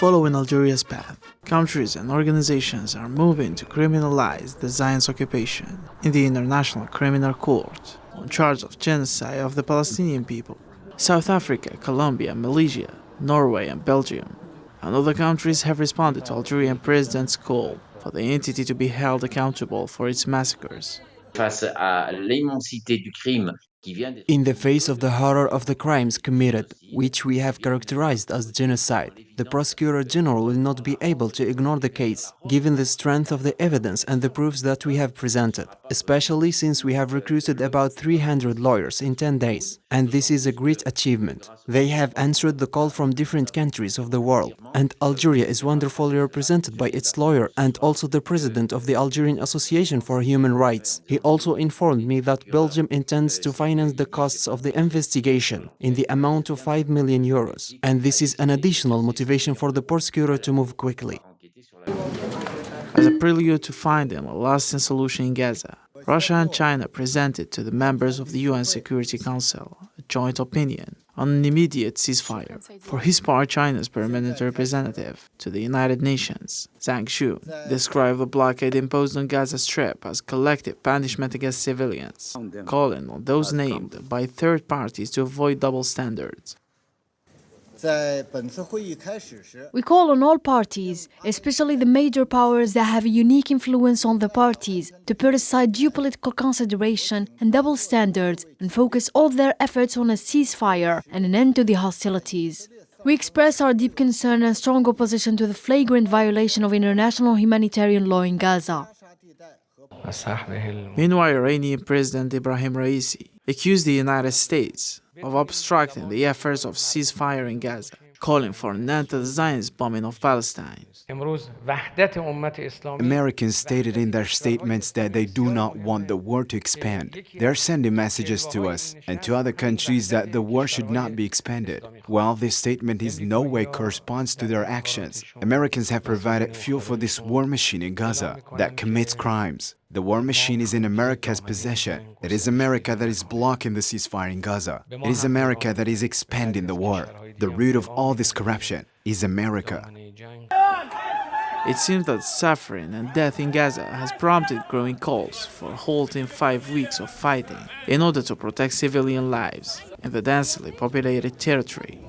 Following Algeria's path, countries and organizations are moving to criminalize the Zionist occupation in the International Criminal Court on charge of genocide of the Palestinian people. South Africa, Colombia, Malaysia, Norway and Belgium and other countries have responded to Algerian president's call for the entity to be held accountable for its massacres. In the face of the horror of the crimes committed, which we have characterized as genocide, the Prosecutor General will not be able to ignore the case, given the strength of the evidence and the proofs that we have presented, especially since we have recruited about 300 lawyers in 10 days. And this is a great achievement. They have answered the call from different countries of the world, and Algeria is wonderfully represented by its lawyer and also the president of the Algerian Association for Human Rights. He also informed me that Belgium intends to finance the costs of the investigation in the amount of 5 million euros, and this is an additional motivation for the prosecutor to move quickly. As a prelude to finding a lasting solution in Gaza, Russia and China presented to the members of the UN Security Council a joint opinion on an immediate ceasefire. For his part, China's permanent representative to the United Nations, Zhang Shu, described the blockade imposed on Gaza Strip as collective punishment against civilians, calling on those named by third parties to avoid double standards. We call on all parties, especially the major powers that have a unique influence on the parties, to put aside geopolitical consideration and double standards and focus all their efforts on a ceasefire and an end to the hostilities. We express our deep concern and strong opposition to the flagrant violation of international humanitarian law in Gaza. Meanwhile, Iranian President Ibrahim Raisi accused the United States of obstructing the efforts of ceasefire in Gaza, calling for an end to the Zionist bombing of Palestine. Americans stated in their statements that they do not want the war to expand. They are sending messages to us and to other countries that the war should not be expanded. Well, this statement in no way corresponds to their actions. Americans have provided fuel for this war machine in Gaza that commits crimes. The war machine is in America's possession. It is America that is blocking the ceasefire in Gaza. It is America that is expanding the war. The root of all this corruption is America. It seems that suffering and death in Gaza has prompted growing calls for halting 5 weeks of fighting in order to protect civilian lives in the densely populated territory.